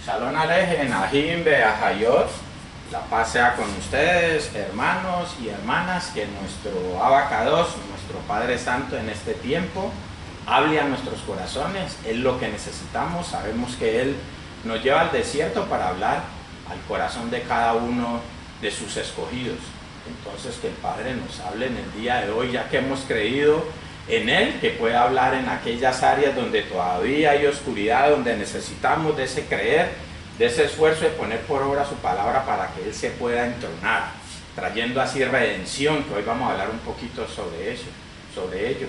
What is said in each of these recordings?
Shalom Alejem, Ahim Beahayot. La paz sea con ustedes, hermanos y hermanas, que nuestro Abacados, nuestro Padre Santo en este tiempo, hable a nuestros corazones. Es lo que necesitamos. Sabemos que Él nos lleva al desierto para hablar al corazón de cada uno de sus escogidos. Entonces que el Padre nos hable en el día de hoy, ya que hemos creído en Él, que pueda hablar en aquellas áreas donde todavía hay oscuridad, donde necesitamos de ese creer, de ese esfuerzo de poner por obra su palabra para que Él se pueda entronar, trayendo así redención, que hoy vamos a hablar un poquito sobre eso, sobre ello,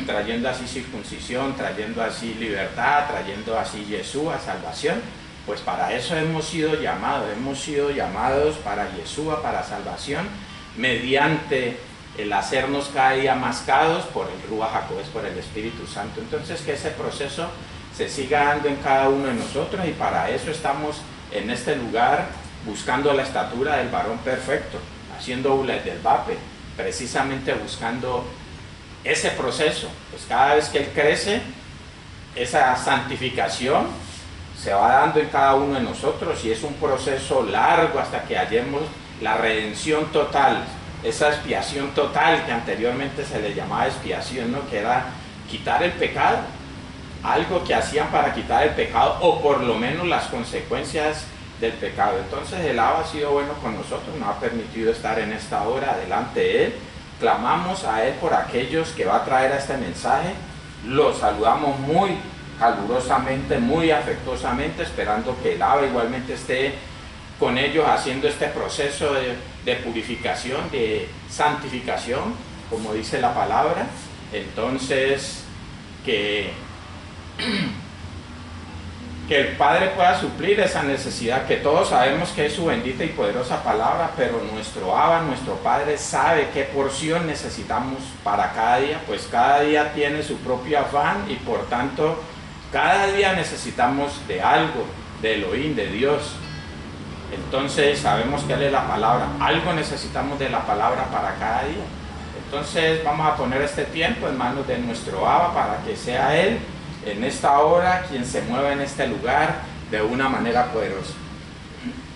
trayendo así circuncisión, trayendo así libertad, trayendo así Yeshua, salvación. Pues para eso hemos sido llamados para Yeshua, para salvación, mediante el hacernos cada día más cados por el Ruach HaKodesh, por el Espíritu Santo. Entonces que ese proceso se siga dando en cada uno de nosotros, y para eso estamos en este lugar buscando la estatura del varón perfecto, haciendo Ulet del Vape, precisamente buscando ese proceso. Pues cada vez que Él crece, esa santificación se va dando en cada uno de nosotros, y es un proceso largo hasta que hallemos la redención total, esa expiación total que anteriormente se le llamaba expiación, ¿no? Que era quitar el pecado, algo que hacían para quitar el pecado, o por lo menos las consecuencias del pecado. Entonces el Abba ha sido bueno con nosotros, nos ha permitido estar en esta hora delante de Él. Clamamos a Él por aquellos que va a traer a este mensaje, los saludamos muy calurosamente, muy afectuosamente, esperando que el Abba igualmente esté con ellos haciendo este proceso de purificación, de santificación, como dice la palabra. Entonces que el Padre pueda suplir esa necesidad, que todos sabemos que es su bendita y poderosa palabra, pero nuestro Abba, nuestro Padre, sabe qué porción necesitamos para cada día, pues cada día tiene su propio afán, y por tanto cada día necesitamos de algo, de Elohim, de Dios. Entonces sabemos que Él es la palabra, algo necesitamos de la palabra para cada día. Entonces vamos a poner este tiempo en manos de nuestro Abba, para que sea Él en esta hora quien se mueva en este lugar de una manera poderosa.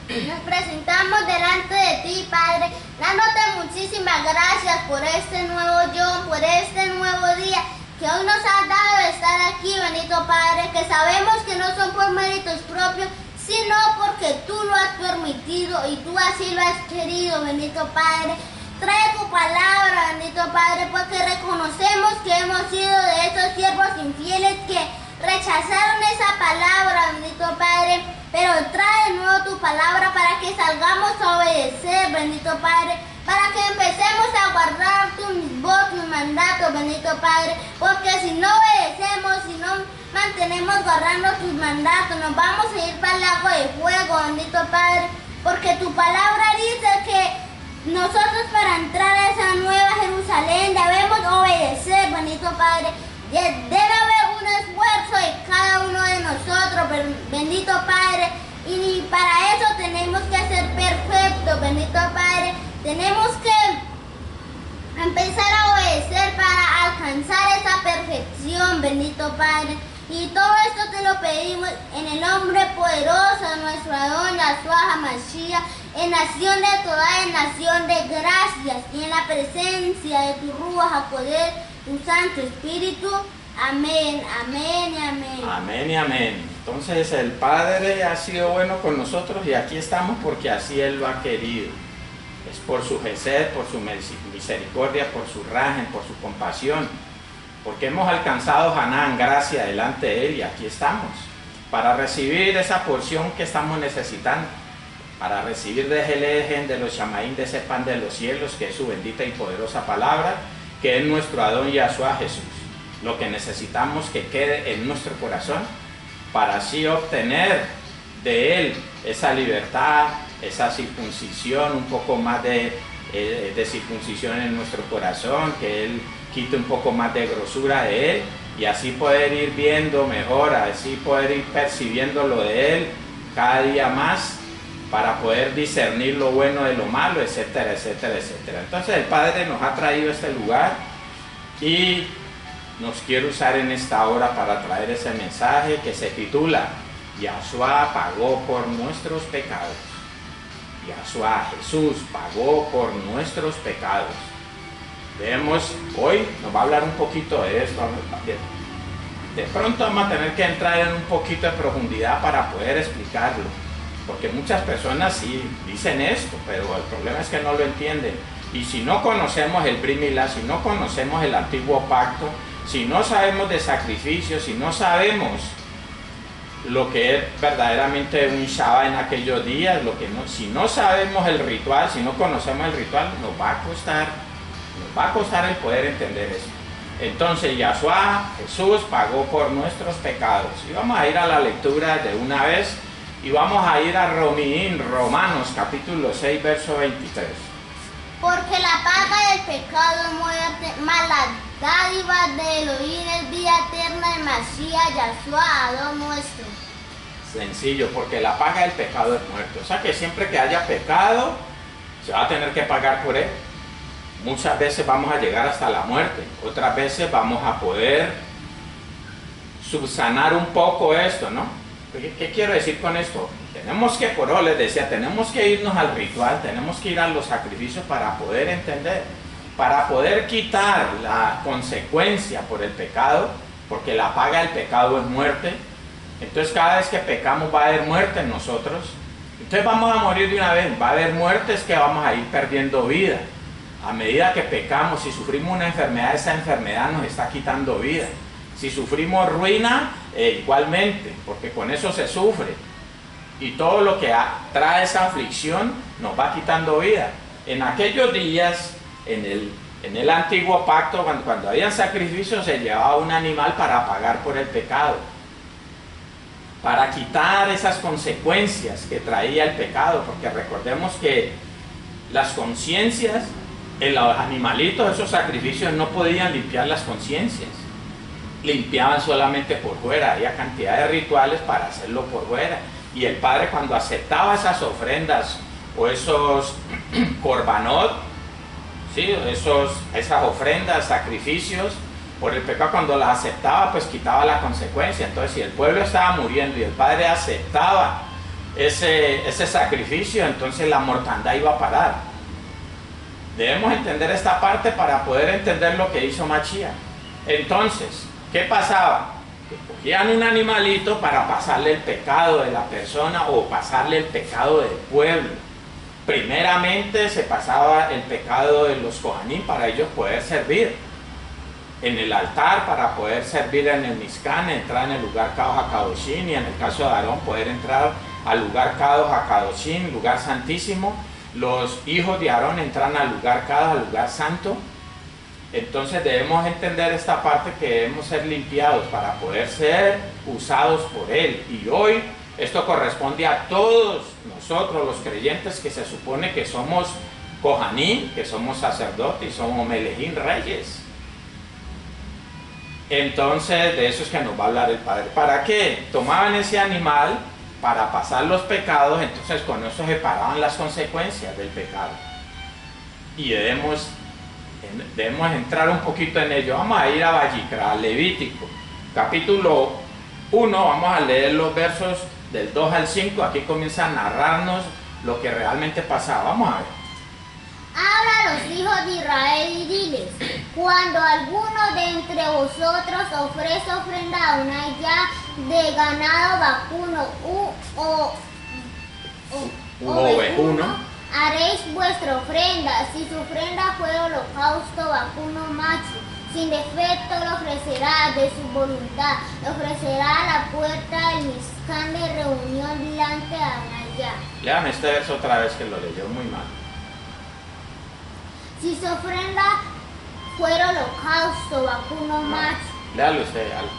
Nos presentamos delante de ti, Padre, dándote muchísimas gracias por este nuevo yo, por este nuevo día que hoy nos has dado de estar aquí, bendito Padre, que sabemos que no son por méritos propios, sino porque tú lo has permitido y tú así lo has querido, bendito Padre. Trae tu palabra, bendito Padre, porque reconocemos que hemos sido de esos siervos infieles que rechazaron esa palabra, bendito Padre, pero trae de nuevo tu palabra para que salgamos a obedecer, bendito Padre, para que empecemos a guardar tus votos, tus mandatos, bendito Padre, porque si no obedecemos, si no mantenemos guardando tus mandatos, nos vamos a ir para el lago de fuego, bendito Padre, porque tu palabra dice que nosotros, para entrar a esa nueva Jerusalén, debemos obedecer, bendito Padre. Debe haber un esfuerzo de cada uno de nosotros, bendito Padre, y para eso tenemos que ser perfectos, bendito Padre. Tenemos que empezar a obedecer para alcanzar esa perfección, bendito Padre. Y todo esto te lo pedimos en el nombre poderoso de nuestro Adón Yahshua HaMashiach, en nación de toda, en nación de gracias, y en la presencia de tu Ruach HaKodesh, tu Santo Espíritu. Amén, amén y amén. Amén y amén. Entonces el Padre ha sido bueno con nosotros, y aquí estamos porque así Él lo ha querido. Es por su gesed, por su misericordia, por su rajen, por su compasión, porque hemos alcanzado Hanán, gracia delante de Él, y aquí estamos para recibir esa porción que estamos necesitando, para recibir de Jelejen, de los Shamaín, de ese pan de los cielos, que es su bendita y poderosa palabra, que es nuestro Adón Yahshua Jesús. Lo que necesitamos que quede en nuestro corazón, para así obtener de Él esa libertad, esa circuncisión, un poco más de circuncisión en nuestro corazón, que Él quite un poco más de grosura de Él, y así poder ir viendo mejor, así poder ir percibiendo lo de Él cada día más, para poder discernir lo bueno de lo malo, etcétera, etcétera, etcétera. Entonces el Padre nos ha traído a este lugar y nos quiere usar en esta hora para traer ese mensaje que se titula Yahshua pagó por nuestros pecados. Yahshua, Jesús, pagó por nuestros pecados. Hoy nos va a hablar un poquito de esto. De pronto vamos a tener que entrar en un poquito de profundidad para poder explicarlo. Porque muchas personas sí dicen esto, pero el problema es que no lo entienden. Y si no conocemos el Brit Milá, si no conocemos el antiguo pacto, si no sabemos de sacrificios, si no sabemos lo que es verdaderamente un Shabbat en aquellos días, si no sabemos el ritual, si no conocemos el ritual, nos va a costar el poder entender eso. Entonces Yahshua, Jesús, pagó por nuestros pecados. Y vamos a ir a la lectura de una vez y vamos a ir a Romanos capítulo 6, verso 23. Porque la paga del pecado es muerte, mas la dádiva de Elohim es vida eterna en Mashiach Yahshua, Adón nuestro. Sencillo, porque la paga del pecado es muerte. O sea que siempre que haya pecado, se va a tener que pagar por él. Muchas veces vamos a llegar hasta la muerte, otras veces vamos a poder subsanar un poco esto, ¿no? ¿Qué quiero decir con esto? Tenemos que, por eso les decía, tenemos que irnos al ritual, tenemos que ir a los sacrificios para poder entender, para poder quitar la consecuencia por el pecado, porque la paga del pecado es muerte. Entonces cada vez que pecamos va a haber muerte en nosotros. Entonces vamos a morir de una vez, va a haber muertes que vamos a ir perdiendo vida. A medida que pecamos, si sufrimos una enfermedad, esa enfermedad nos está quitando vida. Si sufrimos ruina, igualmente, porque con eso se sufre. Y todo lo que trae esa aflicción nos va quitando vida. En aquellos días, en el antiguo pacto, cuando había sacrificios, se llevaba un animal para pagar por el pecado. Para quitar esas consecuencias que traía el pecado. Porque recordemos que las conciencias, en los animalitos, esos sacrificios no podían limpiar las conciencias. Limpiaban solamente por fuera, había cantidad de rituales para hacerlo por fuera. Y el Padre, cuando aceptaba esas ofrendas o esos korbanot, ¿sí? Esas ofrendas, sacrificios por el pecado, cuando las aceptaba, pues quitaba la consecuencia. Entonces, si el pueblo estaba muriendo y el Padre aceptaba ese sacrificio, entonces la mortandad iba a parar. Debemos entender esta parte para poder entender lo que hizo Mashiach. Entonces, ¿qué pasaba? Que cogían un animalito para pasarle el pecado de la persona o pasarle el pecado del pueblo. Primeramente se pasaba el pecado de los Kohanim para ellos poder servir en el altar, para poder servir en el Mishkan, entrar en el lugar Kadosh HaKadoshim, y en el caso de Aarón poder entrar al lugar Kadosh HaKadoshim, lugar santísimo. Los hijos de Aarón entran al lugar Kadosh, al lugar santo. Entonces debemos entender esta parte, que debemos ser limpiados para poder ser usados por Él. Y hoy esto corresponde a todos nosotros los creyentes, que se supone que somos Kohanim, que somos sacerdotes y somos Melehim, reyes. Entonces de eso es que nos va a hablar el Padre. ¿Para qué? Tomaban ese animal para pasar los pecados, entonces con eso se paraban las consecuencias del pecado. Y debemos entrar un poquito en ello. Vamos a ir a Vayikra, Levítico, capítulo 1, vamos a leer los versos del 2 al 5, aquí comienza a narrarnos lo que realmente pasaba. Vamos a ver. Habla a los hijos de Israel y diles: cuando alguno de entre vosotros ofrece ofrenda a una ya de ganado vacuno o ovejuno, haréis vuestra ofrenda. Si su ofrenda fue holocausto vacuno macho, sin defecto lo ofrecerá de su voluntad, lo ofrecerá a la puerta del Mishkan de reunión delante de Anaya. Lean este verso otra vez, que lo leyó muy mal. Si su ofrenda fuera holocausto vacuno macho. Léalo usted, algo.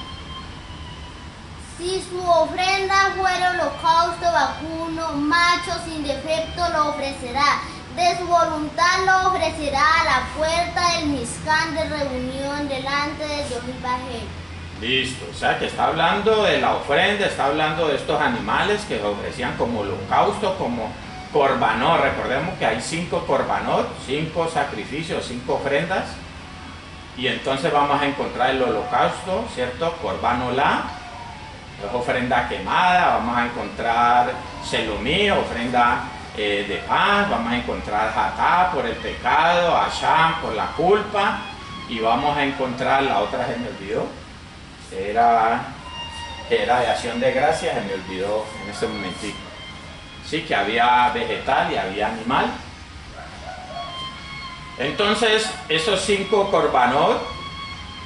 Si su ofrenda fuera holocausto vacuno macho sin defecto lo ofrecerá. De su voluntad lo ofrecerá a la puerta del Mishkan de reunión delante de Yahweh Bajel. Listo, o sea que está hablando de la ofrenda, está hablando de estos animales que se ofrecían como holocausto, como korbanot. Recordemos que hay 5 korbanot, 5 sacrificios, 5 ofrendas. Y entonces vamos a encontrar el holocausto, ¿cierto? Korban Olá, Es ofrenda quemada, vamos a encontrar Shelomí, ofrenda de paz, vamos a encontrar Hatá por el pecado, Asham por la culpa, y vamos a encontrar, la otra se me olvidó, era de acción de gracias, se me olvidó en ese momentito. Sí, que había vegetal y había animal. Entonces, esos 5 korbanot,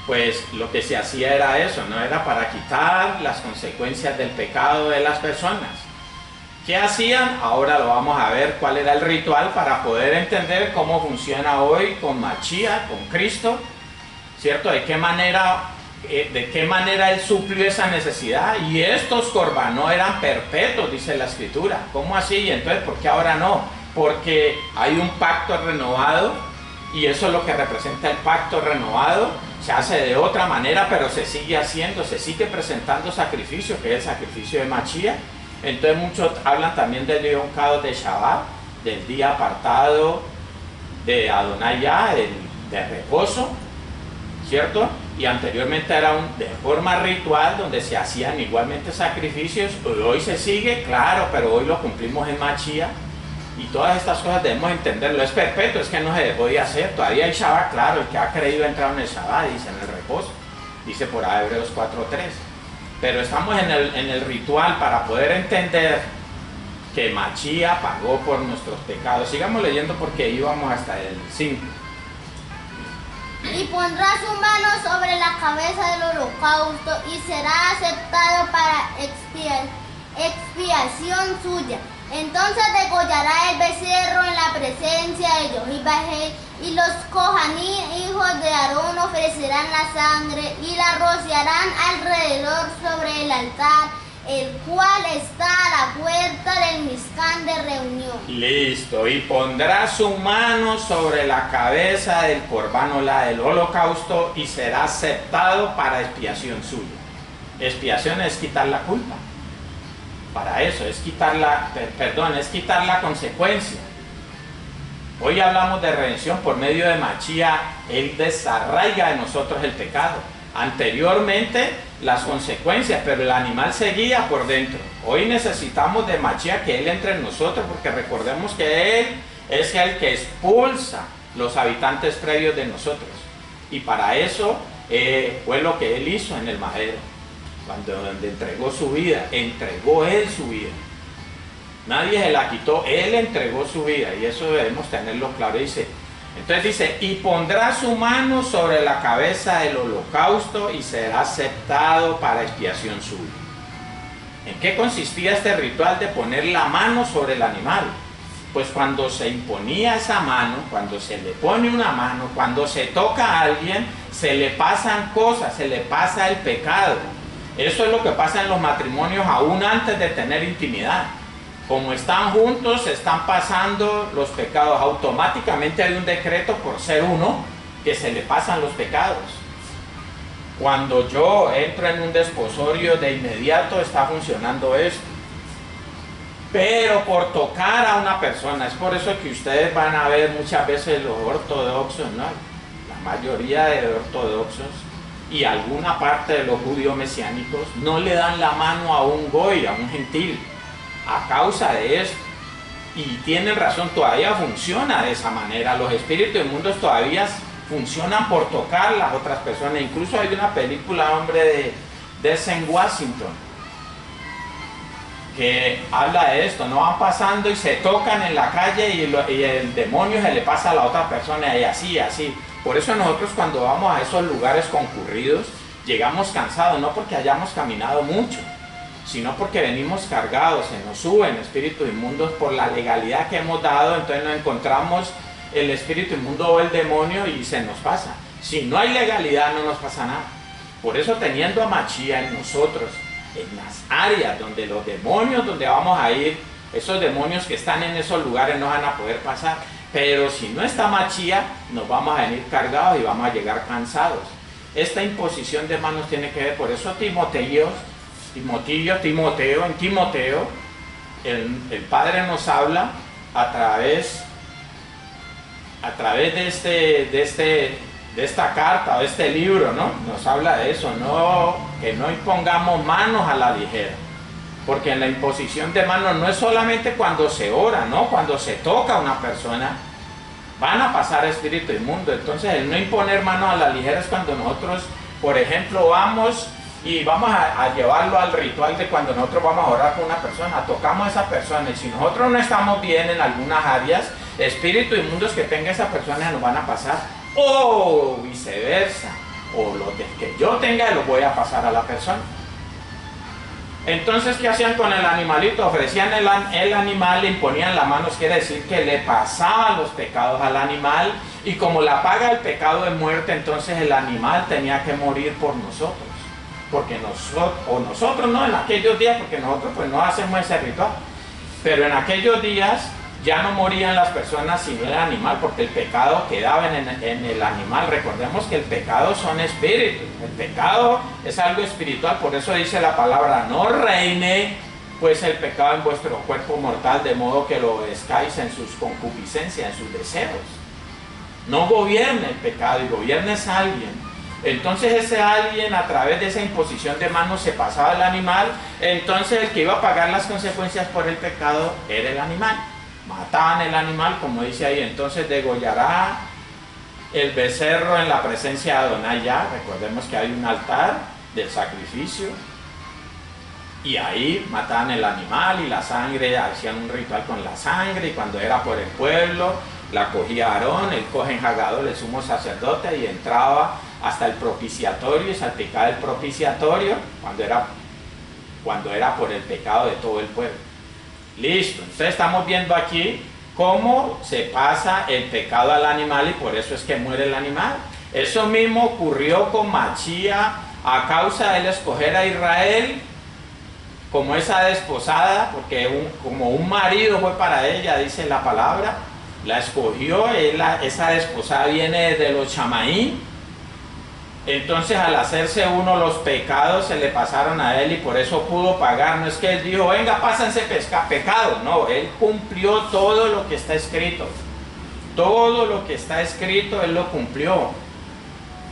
pues lo que se hacía era eso, no era para quitar las consecuencias del pecado de las personas. ¿Qué hacían? Ahora lo vamos a ver cuál era el ritual para poder entender cómo funciona hoy con Mashiach, con Cristo, ¿cierto? De qué manera él suplió esa necesidad. Y estos korbanot eran perpetuos, dice la Escritura. ¿Cómo así? Y entonces, ¿por qué ahora no? Porque hay un pacto renovado, y eso es lo que representa el pacto renovado. Se hace de otra manera, pero se sigue haciendo, se sigue presentando sacrificio, que es el sacrificio de Mashiach. Entonces muchos hablan también del Yom Kadosh de Shabbat, del día apartado de Adonai Yah, de reposo, ¿cierto? Y anteriormente era de forma ritual, donde se hacían igualmente sacrificios. Hoy se sigue, claro, pero hoy lo cumplimos en Mashiach. Y todas estas cosas debemos entenderlo. Es perpetuo, es que no se podía hacer. Todavía hay Shabbat, claro, el que ha creído ha entrado en el Shabbat, dice, en el reposo. Dice por ahí Hebreos 4:3. Pero estamos en el ritual para poder entender que Mashiach pagó por nuestros pecados. Sigamos leyendo porque íbamos hasta el 5. Y pondrá su mano sobre la cabeza del holocausto y será aceptado para expiación suya. Entonces degollará el becerro en la presencia de Yohibahel, y los Kohaní, hijos de Aarón, ofrecerán la sangre y la rociarán alrededor sobre el altar, el cual está a la puerta del Mizcán de reunión. Listo, y pondrá su mano sobre la cabeza del Corbán Olá, del holocausto, y será aceptado para expiación suya. Expiación es quitar la culpa. Para eso, es quitar la consecuencia. Hoy hablamos de redención por medio de Mashiach. Él desarraiga de nosotros el pecado. Anteriormente, las consecuencias, pero el animal seguía por dentro. Hoy necesitamos de Mashiach, que Él entre en nosotros, porque recordemos que Él es el que expulsa los habitantes previos de nosotros. Y para eso fue lo que Él hizo en el madero. Donde entregó su vida, entregó Él su vida. Nadie se la quitó, Él entregó su vida, y eso debemos tenerlo claro. Entonces dice, y pondrá su mano sobre la cabeza del holocausto y será aceptado para expiación suya. ¿En qué consistía este ritual de poner la mano sobre el animal? Pues cuando se imponía esa mano, cuando se le pone una mano, cuando se toca a alguien, se le pasan cosas, se le pasa el pecado. Eso es lo que pasa en los matrimonios aún antes de tener intimidad. Como están juntos, se están pasando los pecados. Automáticamente hay un decreto por ser uno que se le pasan los pecados. Cuando yo entro en un desposorio, de inmediato está funcionando esto. Pero por tocar a una persona, es por eso que ustedes van a ver muchas veces los ortodoxos, ¿no? La mayoría de ortodoxos y alguna parte de los judíos mesiánicos no le dan la mano a un goy, a un gentil, a causa de esto. Y tienen razón, todavía funciona de esa manera. Los espíritus inmundos todavía funcionan por tocar a las otras personas. Incluso hay una película, hombre, de Denzel Washington, que habla de esto. No van pasando y se tocan en la calle y el demonio se le pasa a la otra persona, y así, así. Por eso nosotros, cuando vamos a esos lugares concurridos, llegamos cansados, no porque hayamos caminado mucho, sino porque venimos cargados, se nos suben espíritus inmundos por la legalidad que hemos dado. Entonces nos encontramos el espíritu inmundo o el demonio y se nos pasa. Si no hay legalidad, no nos pasa nada. Por eso, teniendo a Mashiach en nosotros, en las áreas donde los demonios, donde vamos a ir, esos demonios que están en esos lugares no van a poder pasar. Pero si no está Mashiach, nos vamos a venir cargados y vamos a llegar cansados. Esta imposición de manos tiene que ver, por eso Timoteo, el Padre nos habla a través de de esta carta o de este libro, ¿no? Nos habla de eso, no, que no impongamos manos a la ligera. Porque en la imposición de manos no es solamente cuando se ora, ¿no? Cuando se toca a una persona, van a pasar espíritu inmundo. Entonces el no imponer manos a la ligera es cuando nosotros, por ejemplo, vamos y vamos a llevarlo al ritual de cuando nosotros vamos a orar con una persona, tocamos a esa persona y si nosotros no estamos bien en algunas áreas, espíritus inmundos que tenga esa persona nos van a pasar, o viceversa, o lo que yo tenga lo voy a pasar a la persona. Entonces, ¿qué hacían con el animalito? Ofrecían el animal, le imponían las manos, quiere decir que le pasaban los pecados al animal, y como la paga del pecado de muerte, entonces el animal tenía que morir por nosotros. Porque nosotros no, en aquellos días, porque nosotros pues no hacemos ese ritual, pero en aquellos días ya no morían las personas sino el animal, porque el pecado quedaba en el animal. Recordemos que el pecado son espíritus, el pecado es algo espiritual, por eso dice la palabra, no reine pues el pecado en vuestro cuerpo mortal, de modo que lo obedezcáis en sus concupiscencias, en sus deseos. No gobierne el pecado, y gobierna es alguien. Entonces ese alguien, a través de esa imposición de manos, se pasaba al animal. Entonces el que iba a pagar las consecuencias por el pecado era el animal. Mataban el animal, como dice ahí, entonces degollará el becerro en la presencia de Adonai ya. Recordemos que hay un altar del sacrificio, y ahí mataban el animal y la sangre, hacían un ritual con la sangre, y cuando era por el pueblo, la cogía Aarón, el cohen hagadol, el sumo sacerdote, y entraba hasta el propiciatorio y salpicaba el propiciatorio cuando era por el pecado de todo el pueblo. Listo, entonces estamos viendo aquí cómo se pasa el pecado al animal, y por eso es que muere el animal. Eso mismo ocurrió con Machía a causa de él escoger a Israel como esa desposada, porque como un marido fue para ella, dice la palabra, la escogió, esa desposada viene de los chamaí. Entonces al hacerse uno, los pecados se le pasaron a él y por eso pudo pagar. No es que él dijo, venga, pásense pecados. No, él cumplió todo lo que está escrito. Todo lo que está escrito, él lo cumplió.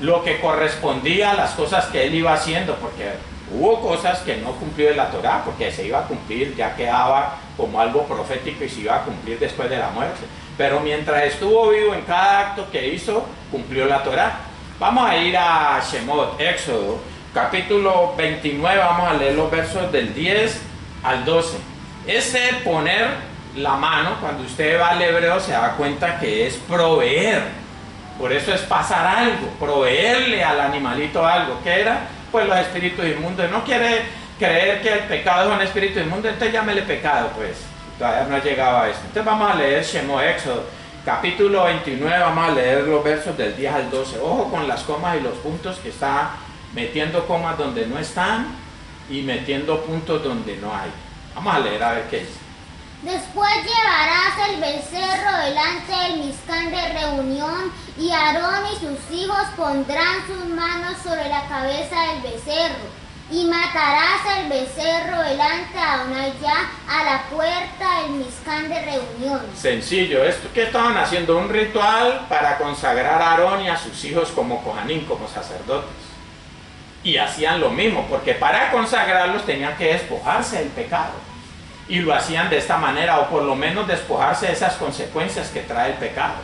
Lo que correspondía a las cosas que él iba haciendo, porque hubo cosas que no cumplió de la Torá, porque se iba a cumplir, ya quedaba como algo profético y se iba a cumplir después de la muerte. Pero mientras estuvo vivo, en cada acto que hizo, cumplió la Torá. Vamos a ir a Shemot, Éxodo, capítulo 29, vamos a leer los versos del 10 al 12. Ese poner la mano, cuando usted va al hebreo se da cuenta que es proveer. Por eso es pasar algo, proveerle al animalito algo. ¿Qué era? Pues los espíritus inmundos. No quiere creer que el pecado es un espíritu inmundo, entonces llámele pecado, pues. Todavía no ha llegado a esto. Entonces vamos a leer Shemot, Éxodo, capítulo 29, vamos a leer los versos del 10 al 12. Ojo con las comas y los puntos, que está metiendo comas donde no están y metiendo puntos donde no hay. Vamos a leer a ver qué dice. Después llevarás el becerro delante del Mizcán de reunión, y Aarón y sus hijos pondrán sus manos sobre la cabeza del becerro. Y matarás el becerro delante de Adonai ya a la puerta del Mizcán de reunión. Sencillo, esto que estaban haciendo un ritual para consagrar a Aarón y a sus hijos como cohanim, como sacerdotes. Y hacían lo mismo, porque para consagrarlos tenían que despojarse del pecado. Y lo hacían de esta manera, o por lo menos despojarse de esas consecuencias que trae el pecado.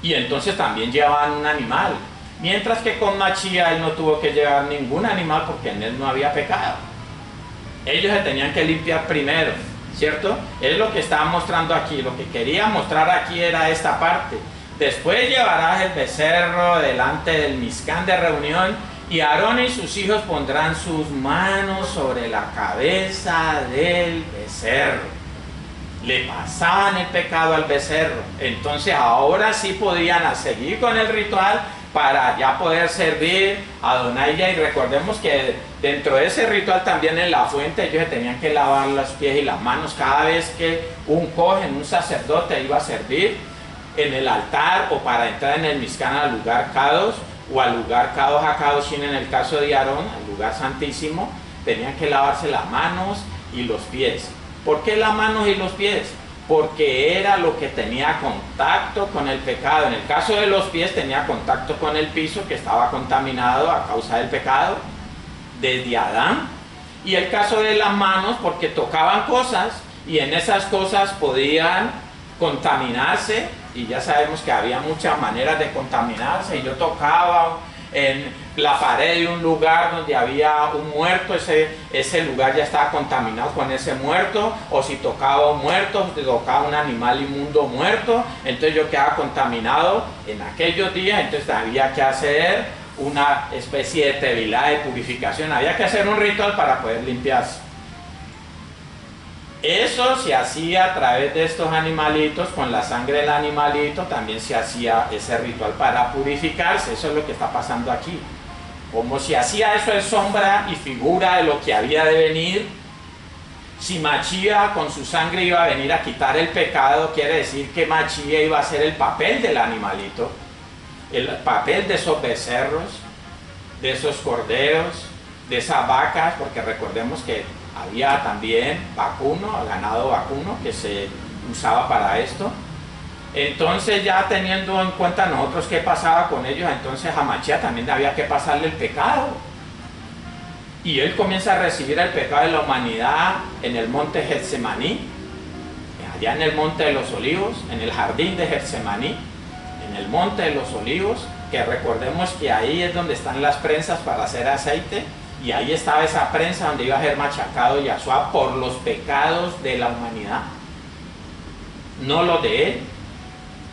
Y entonces también llevaban un animal. Mientras que con Machía él no tuvo que llevar ningún animal porque en él no había pecado. Ellos se tenían que limpiar primero, ¿cierto? Es lo que estaba mostrando aquí. Lo que quería mostrar aquí era esta parte. Después llevarás el becerro delante del Mizcán de reunión, y Aarón y sus hijos pondrán sus manos sobre la cabeza del becerro. Le pasaban el pecado al becerro. Entonces ahora sí podían seguir con el ritual para ya poder servir a Adonai. Y recordemos que dentro de ese ritual también en la fuente ellos tenían que lavar los pies y las manos cada vez que un cohen, un sacerdote, iba a servir en el altar o para entrar en el Mizcán al lugar Kadosh o al lugar Kadosh HaKadoshim en el caso de Aarón, al lugar santísimo. Tenían que lavarse las manos y los pies. ¿Por qué las manos y los pies? porque era lo que tenía contacto con el pecado. En el caso de los pies tenía contacto con el piso que estaba contaminado a causa del pecado desde Adán. Y el caso de las manos porque tocaban cosas y en esas cosas podían contaminarse, y ya sabemos que había muchas maneras de contaminarse. Y yo tocaba en la pared de un lugar donde había un muerto, ese lugar ya estaba contaminado con ese muerto, o si tocaba un muerto, tocaba un animal inmundo muerto, entonces yo quedaba contaminado en aquellos días. Entonces había que hacer una especie de tevilá de purificación, había que hacer un ritual para poder limpiarse. Eso se hacía a través de estos animalitos, con la sangre del animalito también se hacía ese ritual para purificarse. Eso es lo que está pasando aquí. Como se hacía eso es sombra y figura de lo que había de venir. Si Machía con su sangre iba a venir a quitar el pecado, quiere decir que Machía iba a hacer el papel del animalito, el papel de esos becerros, de esos corderos, de esas vacas, porque recordemos que había también vacuno, ganado vacuno que se usaba para esto. Entonces, ya teniendo en cuenta nosotros qué pasaba con ellos, entonces a Machía también había que pasarle el pecado. Y él comienza a recibir el pecado de la humanidad en el monte Getsemaní, allá en el monte de los olivos, en el jardín de Getsemaní, en el monte de los olivos, que recordemos que ahí es donde están las prensas para hacer aceite. Y ahí estaba esa prensa donde iba a ser machacado Yahshua por los pecados de la humanidad, no los de él.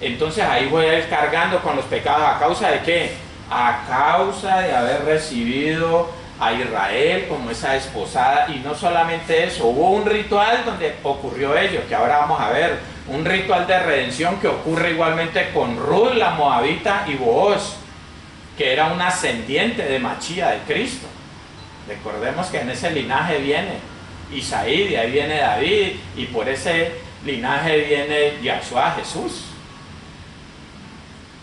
Entonces ahí voy a ir cargando con los pecados. ¿A causa de qué? A causa de haber recibido a Israel como esa desposada. Y no solamente eso, hubo un ritual donde ocurrió ello, que ahora vamos a ver, un ritual de redención que ocurre igualmente con Ruth la Moabita y Booz, que era un ascendiente de Machía, de Cristo. Recordemos que en ese linaje viene Isaí, de ahí viene David, y por ese linaje viene Yahshua, Jesús.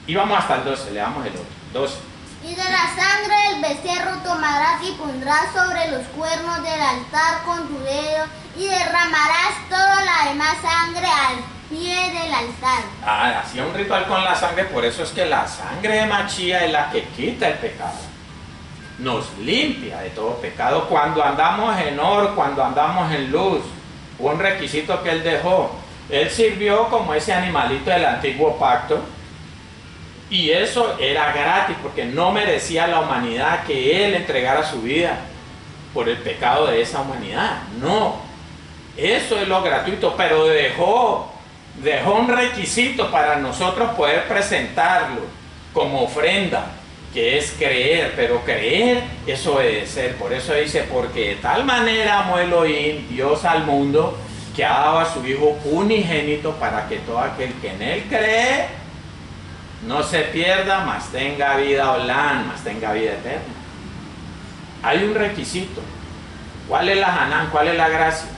Y vamos hasta el 12, leamos el otro. 12. Y de la sangre del becerro tomarás y pondrás sobre los cuernos del altar con tu dedo, y derramarás toda la demás sangre al pie del altar. Hacía un ritual con la sangre, por eso es que la sangre de Machía es la que quita el pecado. Nos limpia de todo pecado cuando andamos en oro, cuando andamos en luz. Un requisito que él dejó: él sirvió como ese animalito del antiguo pacto, y eso era gratis porque no merecía la humanidad que él entregara su vida por el pecado de esa humanidad. No, eso es lo gratuito, pero dejó un requisito para nosotros poder presentarlo como ofrenda, que es creer. Pero creer es obedecer. Por eso dice: porque de tal manera amó Elohim, Dios, al mundo, que ha dado a su Hijo unigénito, para que todo aquel que en él cree no se pierda, mas tenga vida olam, mas tenga vida eterna. Hay un requisito. ¿Cuál es la Hanán? ¿Cuál es la gracia?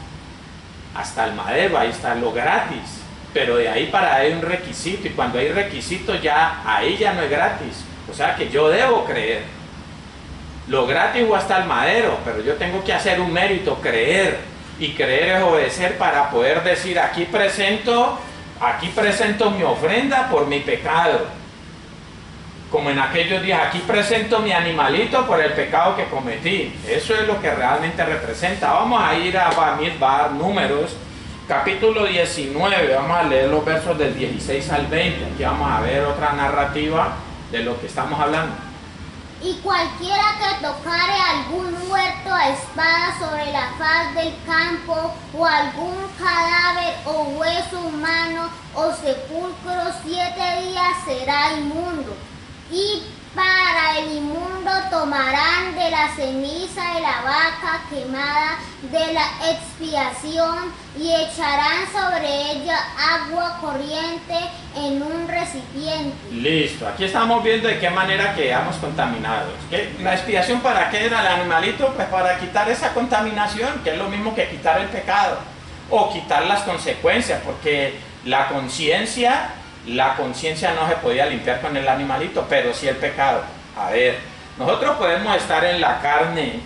Hasta el madero, ahí está lo gratis, pero de ahí para ahí hay un requisito, y cuando hay requisito ya, ahí ya no es gratis. O sea que yo debo creer. Lo gratis o hasta el madero, pero yo tengo que hacer un mérito, creer. Y creer es obedecer para poder decir: aquí presento mi ofrenda por mi pecado. Como en aquellos días: aquí presento mi animalito por el pecado que cometí. Eso es lo que realmente representa. Vamos a ir a Bamidbar, Números, capítulo 19. Vamos a leer los versos del 16 al 20. Aquí vamos a ver otra narrativa de lo que estamos hablando. Y cualquiera que tocare algún muerto a espada sobre la faz del campo, o algún cadáver o hueso humano o sepulcro, 7 días será inmundo. Y para el inmundo tomarán de la ceniza de la vaca quemada de la expiación, y echarán sobre ella agua corriente en un recipiente. Listo, aquí estamos viendo de qué manera quedamos contaminados. ¿La expiación para qué era el animalito? Pues para quitar esa contaminación, que es lo mismo que quitar el pecado, o quitar las consecuencias, porque la conciencia no se podía limpiar con el animalito, pero sí el pecado. A ver, nosotros podemos estar en la carne,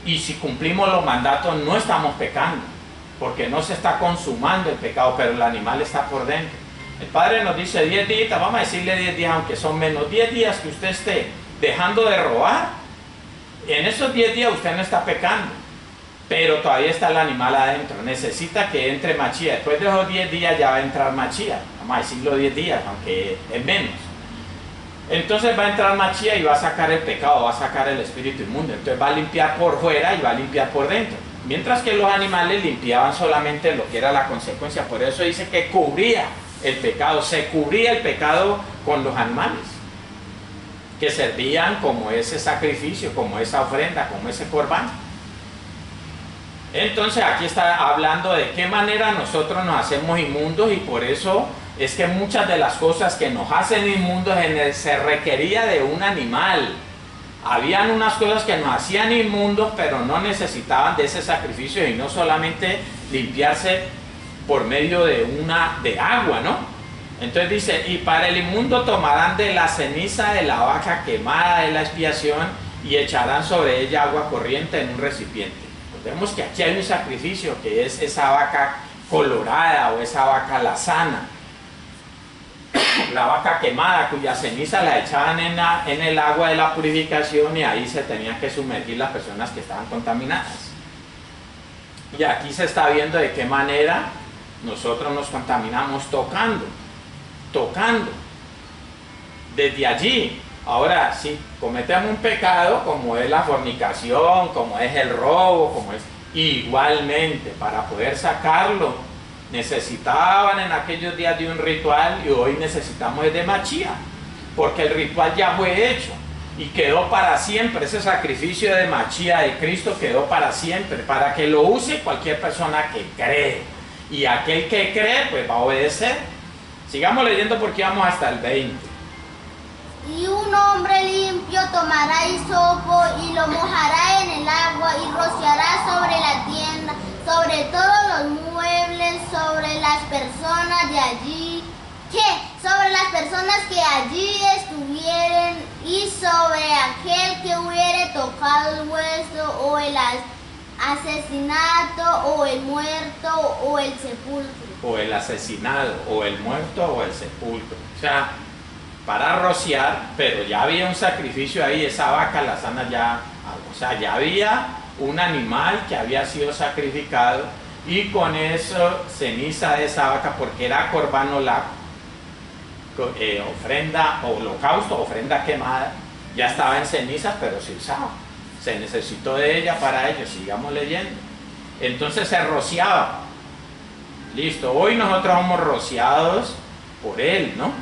y si cumplimos los mandatos no estamos pecando. porque no se está consumando el pecado, pero el animal está por dentro. El Padre nos dice 10 días, vamos a decirle 10 días, aunque son menos, 10 días que usted esté dejando de robar, en esos 10 días usted no está pecando, pero todavía está el animal adentro, necesita que entre machía. Después de esos 10 días ya va a entrar machía, vamos a decirlo 10 días, aunque es menos. Entonces va a entrar machía y va a sacar el pecado, va a sacar el espíritu inmundo. Entonces va a limpiar por fuera y va a limpiar por dentro. Mientras que los animales limpiaban solamente lo que era la consecuencia. Por eso dice que cubría el pecado, se cubría el pecado con los animales, que servían como ese sacrificio, como esa ofrenda, como ese corbán. Entonces aquí está hablando de qué manera nosotros nos hacemos inmundos, y por eso es que muchas de las cosas que nos hacen inmundos se requería de un animal. Habían unas cosas que nos hacían inmundos, pero no necesitaban de ese sacrificio, y no solamente limpiarse por medio de agua, ¿no? Entonces dice, y para el inmundo tomarán de la ceniza de la vaca quemada de la expiación y echarán sobre ella agua corriente en un recipiente. Vemos que aquí hay un sacrificio, que es esa vaca colorada o esa vaca lazana, la vaca quemada, cuya ceniza la echaban en el agua de la purificación, y ahí se tenían que sumergir las personas que estaban contaminadas. Y aquí se está viendo de qué manera nosotros nos contaminamos tocando. Desde allí. Ahora, si cometemos un pecado como es la fornicación, como es el robo, como es, igualmente, para poder sacarlo, necesitaban en aquellos días de un ritual, y hoy necesitamos de machía, porque el ritual ya fue hecho y quedó para siempre. Ese sacrificio de machía de Cristo quedó para siempre, para que lo use cualquier persona que cree, y aquel que cree pues va a obedecer. Sigamos leyendo porque vamos hasta el 20. Y un hombre limpio tomará hisopo y lo mojará en el agua y rociará sobre la tienda, sobre todos los muebles, sobre las personas de allí, sobre las personas que allí estuvieren, y sobre aquel que hubiere tocado el hueso o el asesinato o el muerto o el sepulcro. O el asesinado, o el muerto, o el sepulcro. O sea, para rociar, pero ya había un sacrificio ahí, esa vaca lazana ya, o sea, ya había un animal que había sido sacrificado, y con eso, ceniza de esa vaca, porque era corbán olá, ofrenda, holocausto, ofrenda quemada, ya estaba en cenizas, pero se usaba, se necesitó de ella para ello. Sigamos leyendo. Entonces se rociaba. Listo, hoy nosotros somos rociados por Él, ¿no?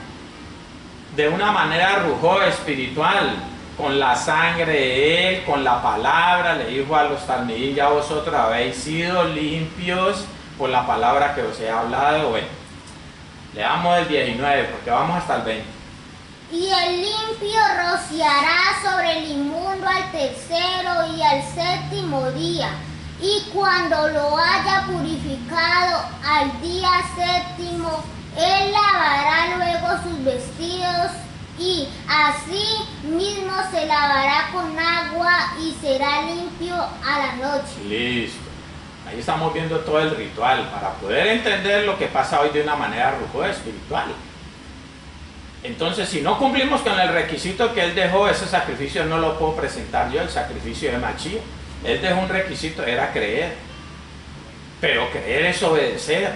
De una manera rujó espiritual, con la sangre de Él, con la palabra. Le dijo a los talmidín, ya vosotros habéis sido limpios por la palabra que os he hablado. Bueno, leamos el 19 porque vamos hasta el 20. Y el limpio rociará sobre el inmundo al tercero y al séptimo día, y cuando lo haya purificado al día séptimo, él lavará luego sus vestidos, y así mismo se lavará con agua y será limpio a la noche. Listo. Ahí estamos viendo todo el ritual para poder entender lo que pasa hoy de una manera rujosa espiritual. Entonces, si no cumplimos con el requisito que Él dejó, ese sacrificio no lo puedo presentar yo, el sacrificio de machía. Él dejó un requisito, era creer. Pero creer es obedecer.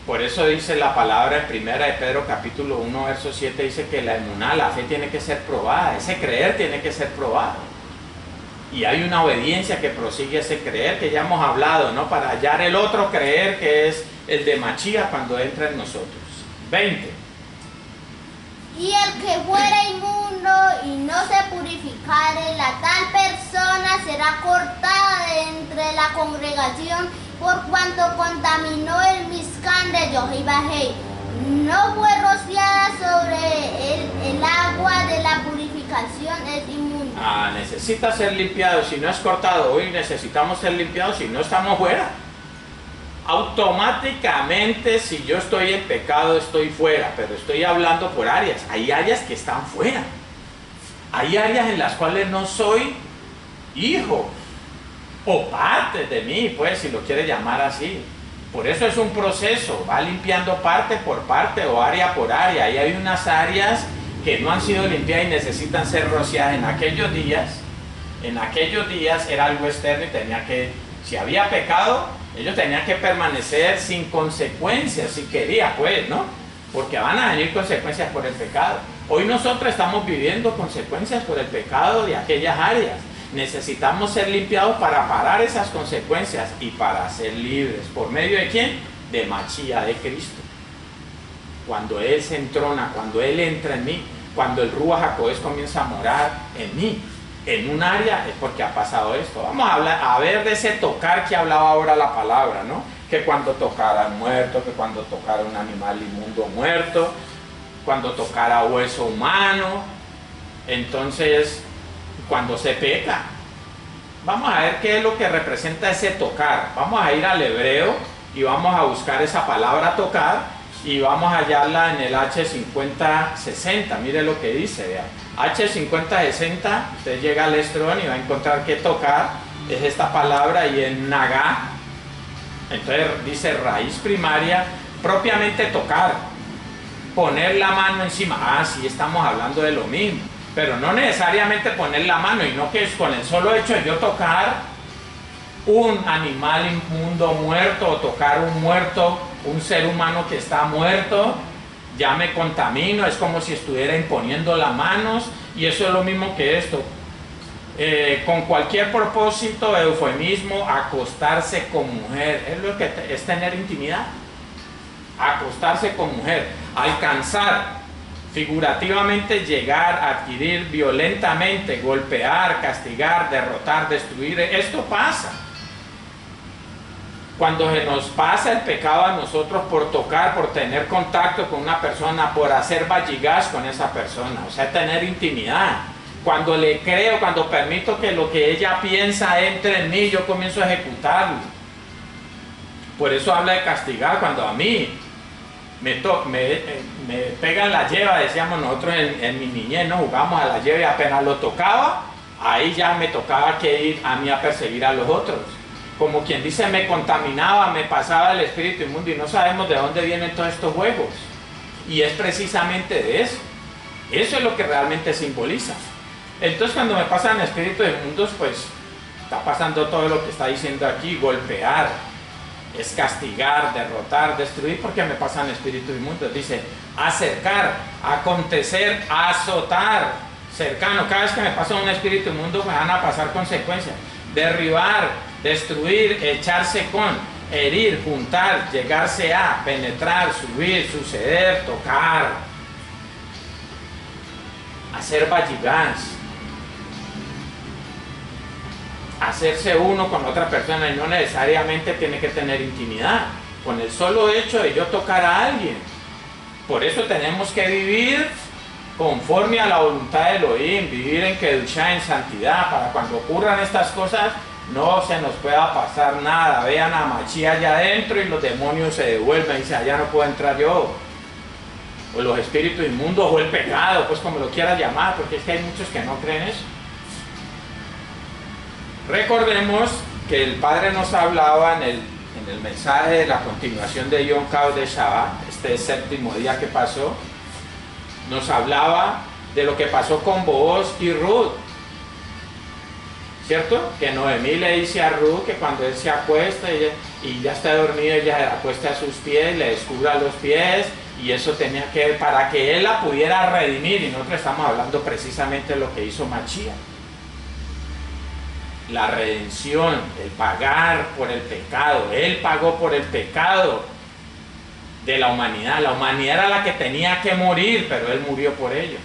Por eso dice la palabra en primera de Pedro capítulo 1 verso 7, dice que la emuná, la fe, tiene que ser probada, ese creer tiene que ser probado. Y hay una obediencia que prosigue ese creer, que ya hemos hablado, ¿no? Para hallar el otro creer, que es el de machía, cuando entra en nosotros. 20. Y el que fuera inmundo y no se purificare, la tal persona será cortada de entre la congregación, por cuanto contaminó el Mizcán de Yohibahei. No fue rociada sobre el agua de la purificación, es inmundo. Necesita ser limpiado. Si no es cortado hoy, necesitamos ser limpiados. Si no, estamos fuera. Automáticamente, si yo estoy en pecado, estoy fuera. Pero estoy hablando por áreas. Hay áreas que están fuera. Hay áreas en las cuales no soy hijo. o partes de mí, pues, si lo quiere llamar así. Por eso es un proceso, va limpiando parte por parte o área por área. Y hay unas áreas que no han sido limpiadas y necesitan ser rociadas. En aquellos días era algo externo y tenía que, si había pecado, ellos tenían que permanecer sin consecuencias, si quería, pues, ¿no? Porque van a venir consecuencias por el pecado. Hoy nosotros estamos viviendo consecuencias por el pecado de aquellas áreas. Necesitamos ser limpiados para parar esas consecuencias y para ser libres. ¿Por medio de quién? De Machía, de Cristo. Cuando Él se entrona, cuando Él entra en mí, cuando el Ruach HaKodesh comienza a morar en mí, en un área, es porque ha pasado esto. Vamos a ver de ese tocar que hablaba ahora la palabra, ¿no? Que cuando tocara al muerto, que cuando tocara un animal inmundo muerto, cuando tocara hueso humano, entonces cuando se peca. Vamos a ver qué es lo que representa ese tocar. Vamos a ir al hebreo y vamos a buscar esa palabra tocar y vamos a hallarla en el H5060. Mire lo que dice, vean. H5060, usted llega al estrón y va a encontrar que tocar es esta palabra, y en Nagá, entonces dice raíz primaria, propiamente tocar, poner la mano encima. Ah, sí, estamos hablando de lo mismo. Pero no necesariamente poner la mano, y no que es con el solo hecho de yo tocar un animal inmundo muerto o tocar un muerto, un ser humano que está muerto, ya me contamino, es como si estuviera imponiendo las manos, y eso es lo mismo que esto. Con cualquier propósito, eufemismo, acostarse con mujer, es lo que es tener intimidad. Acostarse con mujer, alcanzar, figurativamente llegar, adquirir violentamente, golpear, castigar, derrotar, destruir. Esto pasa. Cuando se nos pasa el pecado a nosotros por tocar, por tener contacto con una persona, por hacer valligas con esa persona, o sea, tener intimidad. Cuando le creo, cuando permito que lo que ella piensa entre en mí, yo comienzo a ejecutarlo. Por eso habla de castigar. Cuando a mí me pegan la lleva, decíamos nosotros en mi niñez, ¿no? Jugamos a la lleva y apenas lo tocaba, ahí ya me tocaba que ir a mí a perseguir a los otros. Como quien dice, me contaminaba, me pasaba el espíritu inmundo, y no sabemos de dónde vienen todos estos juegos. Y es precisamente de eso. Eso es lo que realmente simboliza. Entonces cuando me pasan espíritus inmundos, pues está pasando todo lo que está diciendo aquí, golpear, es castigar, derrotar, destruir, porque me pasan espíritus inmundos. Dice, acercar, acontecer, azotar, cercano. Cada vez que me pasa un espíritu inmundo me van a pasar consecuencias. Derribar, destruir, echarse con, herir, juntar, llegarse a, penetrar, subir, suceder, tocar, hacer valligas, hacerse uno con otra persona, y no necesariamente tiene que tener intimidad. Con el solo hecho de yo tocar a alguien. Por eso tenemos que vivir conforme a la voluntad de Elohim, vivir en Kedushá, en santidad, para cuando ocurran estas cosas no se nos pueda pasar nada. Vean a Machía allá adentro y los demonios se devuelven y dicen, allá no puedo entrar yo. O los espíritus inmundos, o el pecado, pues como lo quieras llamar, porque es que hay muchos que no creen eso. Recordemos que el Padre nos hablaba en el mensaje de la continuación de Yom Kippur de Shabbat, este séptimo día que pasó, nos hablaba de lo que pasó con Booz y Ruth, ¿cierto? Que Noemí le dice a Ruth que cuando él se acuesta y ya está dormido, ella se acuesta a sus pies, le descubra los pies, y eso tenía que ver para que él la pudiera redimir. Y nosotros estamos hablando precisamente de lo que hizo Machía. La redención, el pagar por el pecado. Él pagó por el pecado de la humanidad. La humanidad era la que tenía que morir, pero él murió por ello.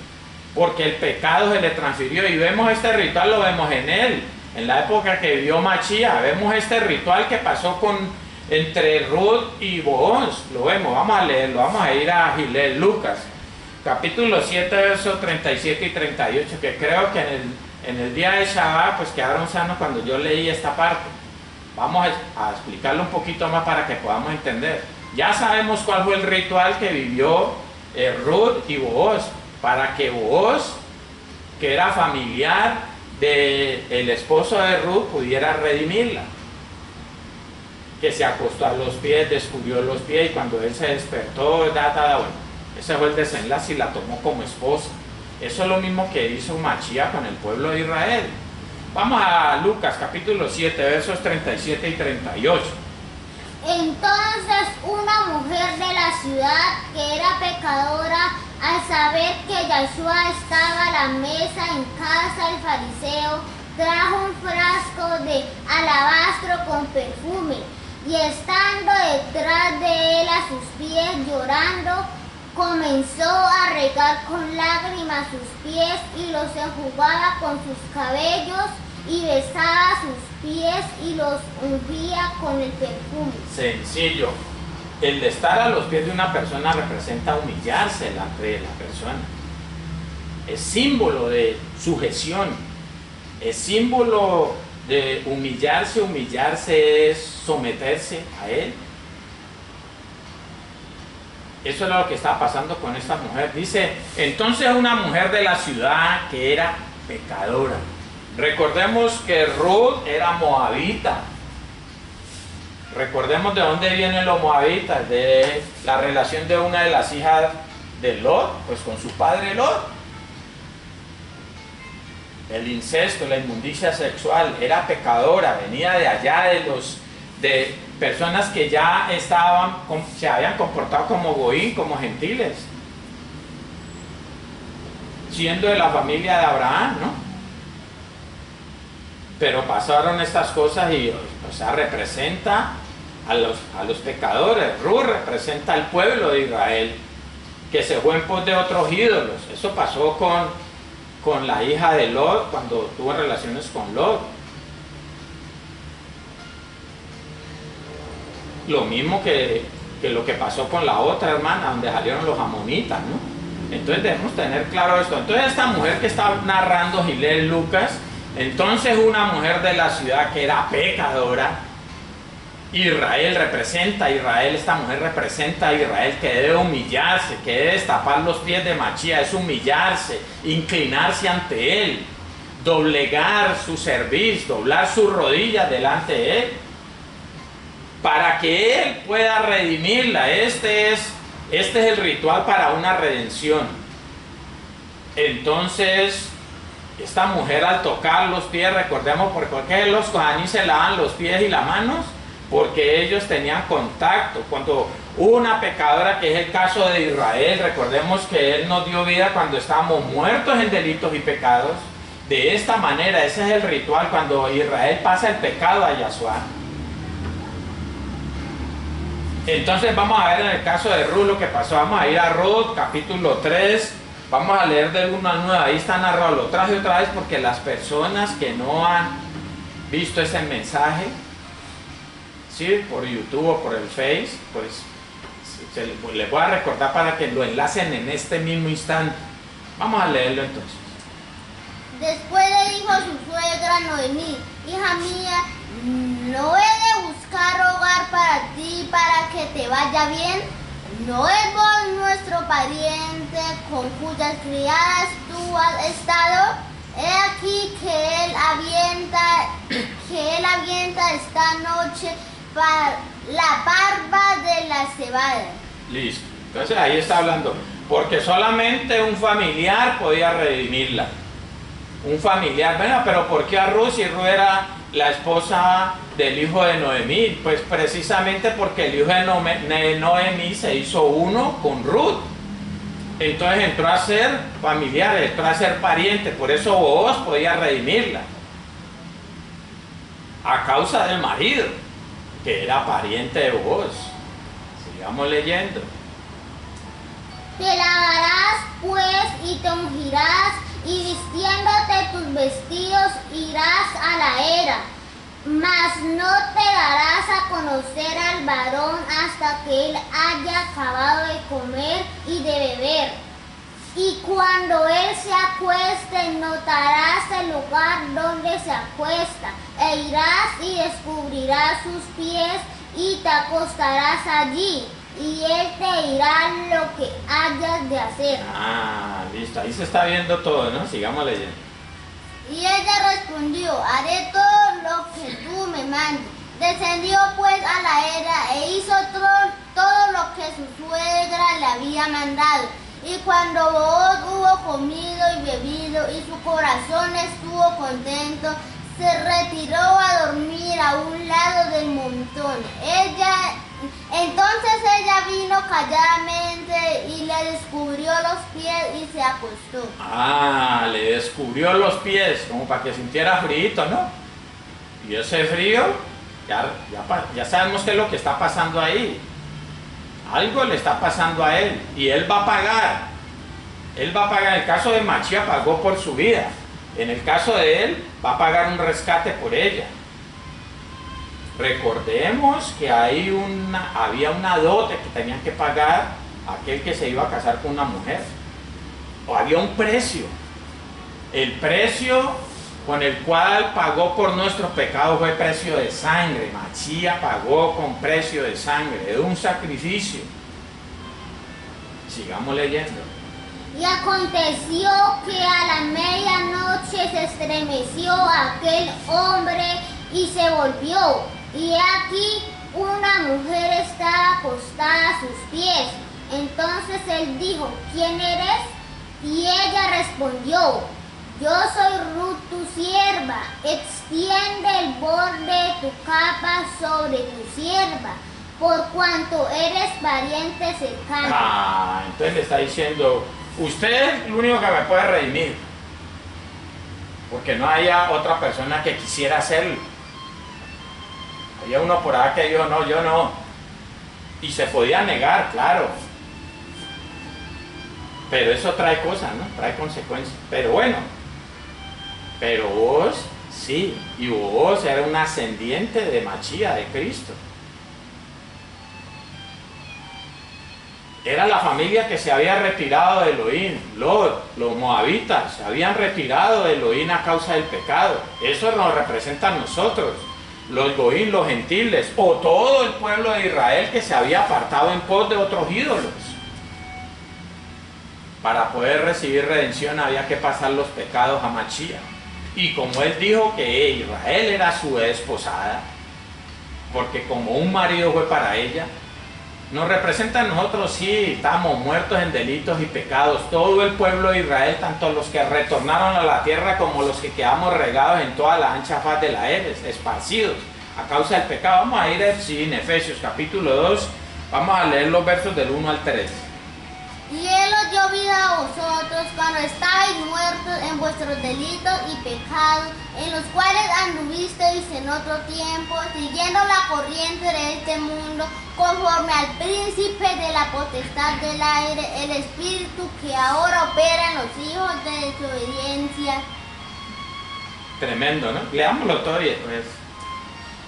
Porque el pecado se le transfirió, y vemos este ritual, lo vemos en él. En la época que vivió Machía, vemos este ritual que pasó entre Ruth y Booz. Lo vemos, vamos a leerlo, vamos a ir a Gilel, Lucas, capítulo 7, versos 37 y 38, que creo que en el día de Shabbat pues quedaron sanos cuando yo leí esta parte. Vamos a explicarlo un poquito más para que podamos entender. Ya sabemos cuál fue el ritual que vivió Ruth y Booz, para que Booz, que era familiar del esposo de Ruth pudiera redimirla. Que se acostó a los pies, descubrió los pies y cuando él se despertó, bueno, ese fue el desenlace y la tomó como esposa. Eso es lo mismo que hizo Mashiach con el pueblo de Israel. Vamos a Lucas capítulo 7, versos 37 y 38. Entonces una mujer de la ciudad que era pecadora, al saber que Yahshua estaba a la mesa en casa del fariseo, trajo un frasco de alabastro con perfume y estando detrás de él a sus pies llorando, comenzó a regar con lágrimas sus pies y los enjugaba con sus cabellos y besaba sus pies y los ungía con el perfume. Sencillo. El de estar a los pies de una persona representa humillarse delante de la persona. Es símbolo de sujeción. Es símbolo de humillarse. Humillarse es someterse a él. Eso es lo que estaba pasando con esta mujer. Dice, entonces una mujer de la ciudad que era pecadora. Recordemos que Ruth era moabita. Recordemos de dónde vienen los moabitas, de la relación de una de las hijas de Lot, pues con su padre Lot. El incesto, la inmundicia sexual, era pecadora, venía de allá de personas que ya se habían comportado como goín, como gentiles, siendo de la familia de Abraham, ¿no? Pero pasaron estas cosas y, o sea, representa a los pecadores. Ruth representa al pueblo de Israel, que se fue en pos de otros ídolos. Eso pasó con la hija de Lot, cuando tuvo relaciones con Lot. Lo mismo que lo que pasó con la otra hermana, donde salieron los amonitas, ¿no? Entonces debemos tener claro esto. Entonces esta mujer que está narrando Gilel Lucas, entonces una mujer de la ciudad que era pecadora, Israel representa a Israel, esta mujer representa a Israel que debe humillarse, que debe destapar los pies de Mashiach, es humillarse, inclinarse ante él, doblegar su cerviz, doblar sus rodillas delante de él, para que él pueda redimirla. Este es el ritual para una redención. Entonces, esta mujer al tocar los pies, recordemos por qué los cohaní se lavan los pies y las manos, porque ellos tenían contacto. Cuando una pecadora, que es el caso de Israel, recordemos que él nos dio vida cuando estábamos muertos en delitos y pecados. De esta manera, ese es el ritual cuando Israel pasa el pecado a Yahshua. Entonces vamos a ver en el caso de Ruth lo que pasó. Vamos a ir a Ruth capítulo 3. Vamos a leer del 1 al 9, ahí está narrado. Lo traje otra vez porque las personas que no han visto ese mensaje, ¿sí?, por YouTube o por el Face, pues les voy a recordar para que lo enlacen en este mismo instante. Vamos a leerlo entonces. Después le dijo a su suegra Noemí, hija mía, ¿no he de buscar hogar para ti para que te vaya bien? ¿No es vos nuestro pariente con cuyas criadas tú has estado? He aquí que él avienta esta noche para la barba de la cebada. Listo. Entonces ahí está hablando. Porque solamente un familiar podía redimirla. Un familiar. Bueno, pero ¿por qué a Ruth si Ruth era la esposa del hijo de Noemí? Pues precisamente porque el hijo de Noemí se hizo uno con Ruth. Entonces entró a ser familiar, entró a ser pariente. Por eso Booz podía redimirla. A causa del marido, que era pariente de Booz. Sigamos leyendo. Te lavarás pues y te ungirás, y vistiéndote tus vestidos irás a la era, mas no te darás a conocer al varón hasta que él haya acabado de comer y de beber. Y cuando él se acueste, notarás el lugar donde se acuesta, e irás y descubrirás sus pies y te acostarás allí, y él te dirá lo que hayas de hacer. Ah, listo, ahí se está viendo todo, ¿no? Sigamos leyendo. Y ella respondió, haré todo lo que tú me mandes. Descendió pues a la era e hizo todo lo que su suegra le había mandado. Y cuando Booz hubo comido y bebido y su corazón estuvo contento, se retiró a dormir a un lado del montón. Entonces ella vino calladamente y le descubrió los pies y se acostó. Ah, le descubrió los pies, como para que sintiera frío, ¿no? Y ese frío, ya sabemos qué es lo que está pasando ahí. Algo le está pasando a él y él va a pagar. Él va a pagar. En el caso de Machía pagó por su vida. En el caso de él va a pagar un rescate por ella. Recordemos que había una dote que tenían que pagar aquel que se iba a casar con una mujer. O había un precio. El precio con el cual pagó por nuestros pecados fue precio de sangre. Machía pagó con precio de sangre, de un sacrificio. Sigamos leyendo. Y aconteció que a la medianoche se estremeció aquel hombre y se volvió. Y aquí una mujer estaba acostada a sus pies. Entonces él dijo, ¿quién eres? Y ella respondió, yo soy Ruth tu sierva, extiende el borde de tu capa sobre tu sierva, por cuanto eres pariente cercano. Entonces le está diciendo, usted es el único que me puede redimir, porque no haya otra persona que quisiera hacerlo. Había uno por ahí que dijo, no, yo no, y se podía negar, claro. Pero eso trae cosas, ¿no? Trae consecuencias. Pero bueno, pero vos, sí, y vos era un ascendiente de Machía, de Cristo. Era la familia que se había retirado de Elohim. Los moabitas se habían retirado de Elohim a causa del pecado. Eso nos representa a nosotros, los goín, los gentiles, o todo el pueblo de Israel que se había apartado en pos de otros ídolos. Para poder recibir redención había que pasar los pecados a Machía. Y como él dijo que Israel era su desposada, porque como un marido fue para ella, nos representa a nosotros, sí, estamos muertos en delitos y pecados. Todo el pueblo de Israel, tanto los que retornaron a la tierra como los que quedamos regados en toda la ancha faz de la Eres, esparcidos a causa del pecado. Vamos a ir en Efesios capítulo 2, vamos a leer los versos del 1 al 3. Y Él os dio vida a vosotros cuando estabais muertos en vuestros delitos y pecados, en los cuales anduvisteis en otro tiempo, siguiendo la corriente de este mundo, conforme al príncipe de la potestad del aire, el espíritu que ahora opera en los hijos de desobediencia. Tremendo, ¿no? Leámoslo todo y después.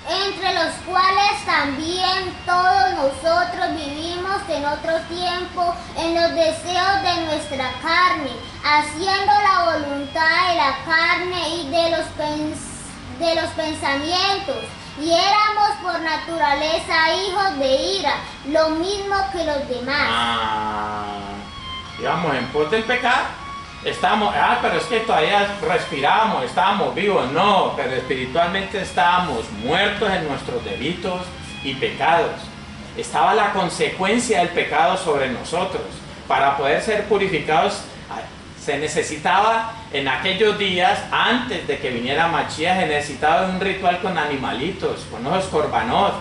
Entre los cuales también todos nosotros vivimos en otro tiempo en los deseos de nuestra carne, haciendo la voluntad de la carne y de los pensamientos, y éramos por naturaleza hijos de ira, lo mismo que los demás. Íbamos en pos del pecado. Estábamos, pero es que todavía respirábamos, estábamos vivos. No, pero espiritualmente estábamos muertos en nuestros delitos y pecados. Estaba la consecuencia del pecado sobre nosotros. Para poder ser purificados se necesitaba en aquellos días, antes de que viniera Machía, se necesitaba un ritual con animalitos, con esos corbanot.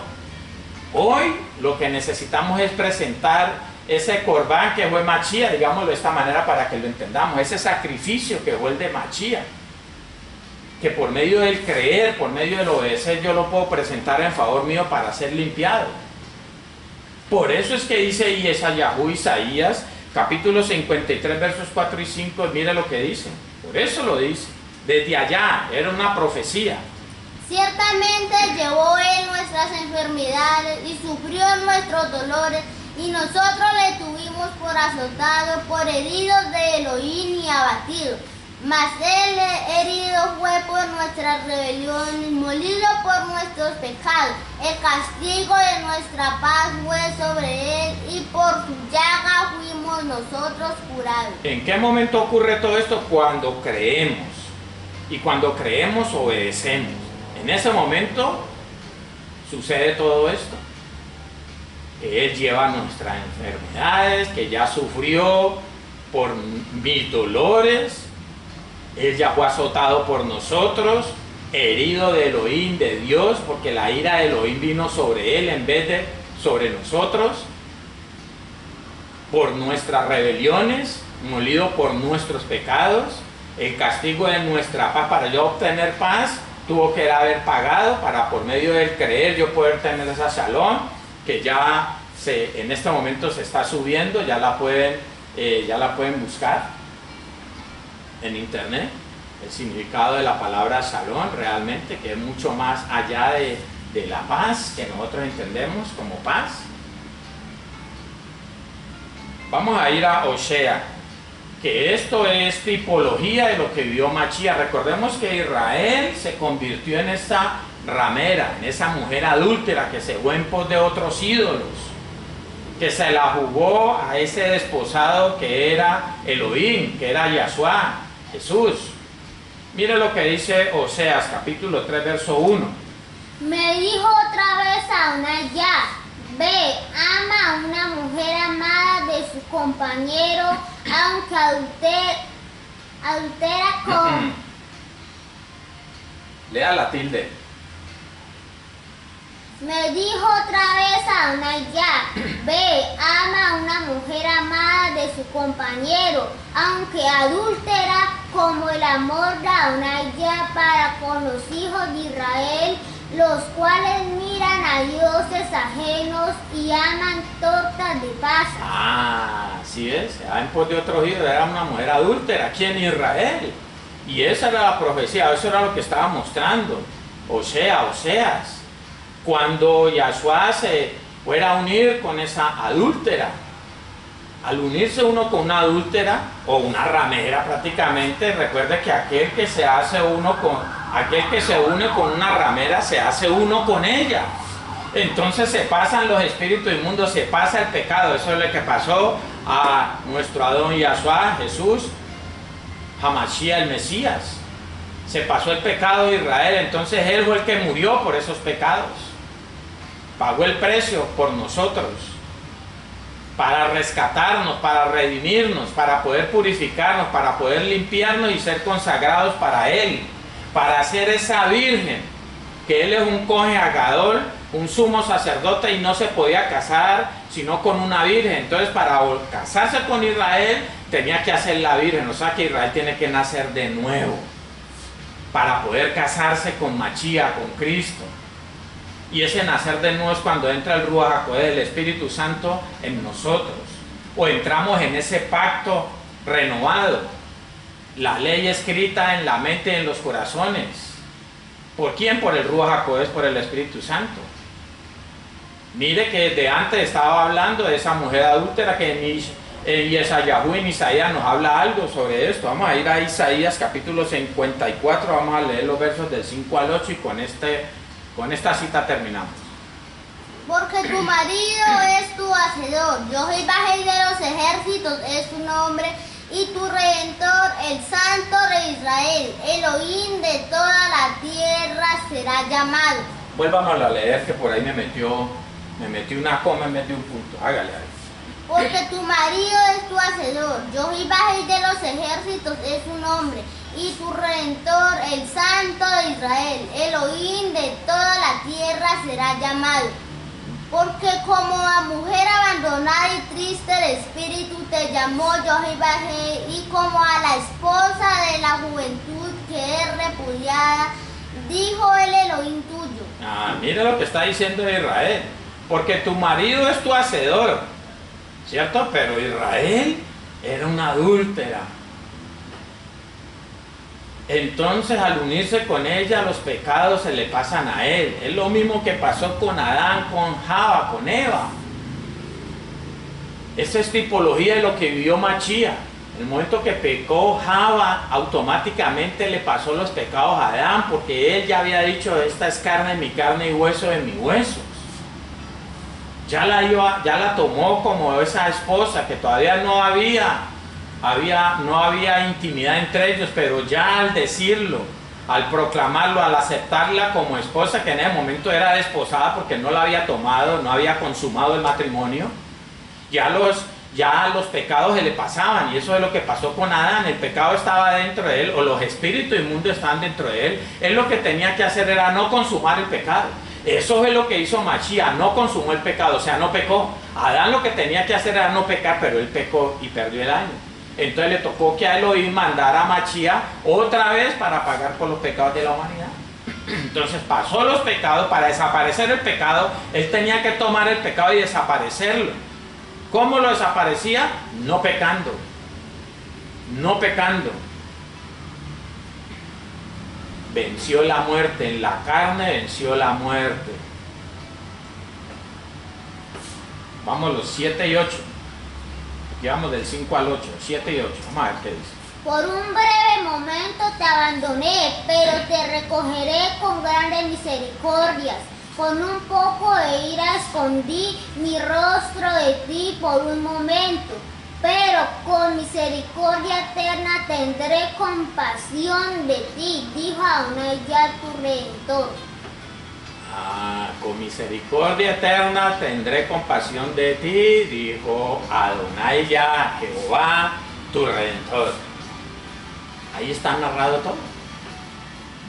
Hoy lo que necesitamos es presentar ese corbán que fue Machía, digámoslo de esta manera para que lo entendamos, ese sacrificio que fue el de Machía, que por medio del creer, por medio del obedecer, yo lo puedo presentar en favor mío para ser limpiado. Por eso es que dice Yeshayahu, Isaías, capítulo 53, versos 4 y 5, mire lo que dice, por eso lo dice, desde allá, era una profecía. Ciertamente llevó Él nuestras enfermedades y sufrió nuestros dolores, y nosotros le tuvimos por azotado, por heridos de Elohim y abatido. Mas Él herido fue por nuestras rebeliones, molido por nuestros pecados. El castigo de nuestra paz fue sobre Él, y por su llaga fuimos nosotros curados. ¿En qué momento ocurre todo esto? Cuando creemos. Y cuando creemos, obedecemos. En ese momento sucede todo esto. Que Él lleva nuestras enfermedades, que ya sufrió por mis dolores. Él ya fue azotado por nosotros, herido de Elohim, de Dios, porque la ira de Elohim vino sobre Él en vez de sobre nosotros. Por nuestras rebeliones, molido por nuestros pecados. El castigo de nuestra paz, para yo obtener paz, tuvo que haber pagado para por medio del creer yo poder tener esa shalom, que ya en este momento se está subiendo, ya la pueden buscar en internet, el significado de la palabra shalom realmente, que es mucho más allá de la paz que nosotros entendemos como paz. Vamos a ir a Osea, que esto es tipología de lo que vivió Mashiach. Recordemos que Israel se convirtió en esa ramera, en esa mujer adúltera que se fue en pos de otros ídolos, que se la jugó a ese desposado que era Elohim, que era Yahshua, Jesús. Mire lo que dice Oseas, capítulo 3, verso 1. Me dijo otra vez Adonai: ve, ama a una mujer amada de su compañero, aunque adultera con... Lea la tilde. Me dijo otra vez Adonai: ve, ama a una mujer amada de su compañero, aunque adúltera, como el amor de Adonai para con los hijos de Israel, los cuales miran a dioses ajenos y aman tortas de pasas. Así es, en pos de otros ídolos, era una mujer adúltera aquí en Israel. Y esa era la profecía, eso era lo que estaba mostrando Oseas. Cuando Yahshua se fuera a unir con esa adúltera, al unirse uno con una adúltera o una ramera prácticamente, recuerde que aquel que se une con una ramera se hace uno con ella. Entonces se pasan los espíritus inmundos, se pasa el pecado. Eso es lo que pasó a nuestro Adón Yahshua, Jesús, Hamashiach, el Mesías. Se pasó el pecado de Israel, entonces Él fue el que murió por esos pecados. Pagó el precio por nosotros, para rescatarnos, para redimirnos, para poder purificarnos, para poder limpiarnos y ser consagrados para Él, para ser esa virgen, que Él es un Cohen Hagadol, un sumo sacerdote, y no se podía casar sino con una virgen. Entonces, para casarse con Israel tenía que hacer la virgen, o sea que Israel tiene que nacer de nuevo para poder casarse con Mashiach, con Cristo. Y ese nacer de nuevo es cuando entra el Ruach HaKodesh, el Espíritu Santo en nosotros, o entramos en ese pacto renovado, la ley escrita en la mente y en los corazones. ¿Por quién? Por el Ruach HaKodesh, por el Espíritu Santo. Mire que desde antes estaba hablando de esa mujer adúltera, que en Yesayahu, en Isaías nos habla algo sobre esto. Vamos a ir a Isaías capítulo 54, vamos a leer los versos del 5 al 8 y con esta cita terminamos. Porque tu marido es tu hacedor, yo soy Bajel de los ejércitos, es tu nombre, y tu redentor, el Santo de Israel, Elohim de toda la tierra será llamado. Vuélvanos a leer, que por ahí me metió una coma en vez de un punto. Hágale ahí. Porque tu marido es tu hacedor, yo soy Bajel de los ejércitos, es su nombre, y tu redentor, el Santo de Israel, Elohim de toda la tierra será llamado. Porque como a mujer abandonada y triste de espíritu te llamó Yohibajé, y como a la esposa de la juventud que es repudiada, dijo el Elohim tuyo. Mira lo que está diciendo Israel. Porque tu marido es tu hacedor, ¿cierto? Pero Israel era una adúltera. Entonces, al unirse con ella, los pecados se le pasan a él. Es lo mismo que pasó con Adán, con Java, con Eva. Esa es tipología de lo que vivió Mashiach. El momento que pecó Java, automáticamente le pasó los pecados a Adán, porque él ya había dicho: esta es carne de mi carne y hueso de mis huesos. Ya la tomó como esa esposa, que todavía no había intimidad entre ellos, pero ya al decirlo, al proclamarlo, al aceptarla como esposa, que en ese momento era desposada porque no la había tomado, no había consumado el matrimonio, ya los pecados se le pasaban, y eso es lo que pasó con Adán. El pecado estaba dentro de él, o los espíritus inmundos estaban dentro de él. Él lo que tenía que hacer era no consumar el pecado. Eso es lo que hizo Mashiach, no consumó el pecado, o sea, no pecó. Adán lo que tenía que hacer era no pecar, pero él pecó y perdió el año. Entonces le tocó que a Elohim mandara a Mashiach otra vez para pagar por los pecados de la humanidad. Entonces pasó los pecados, para desaparecer el pecado, él tenía que tomar el pecado y desaparecerlo. ¿Cómo lo desaparecía? No pecando. No pecando. Venció la muerte, en la carne venció la muerte. Vamos los 7 y 8. Aquí vamos del 5 al 8, 7 y 8. Vamos a ver qué dice. Por un breve momento te abandoné, pero te recogeré con grandes misericordias. Con un poco de ira escondí mi rostro de ti por un momento, pero con misericordia eterna tendré compasión de ti, dijo Adonai Yah tu Redentor. Con misericordia eterna tendré compasión de ti, dijo Adonai Yah, Jehová tu Redentor. Ahí está narrado todo.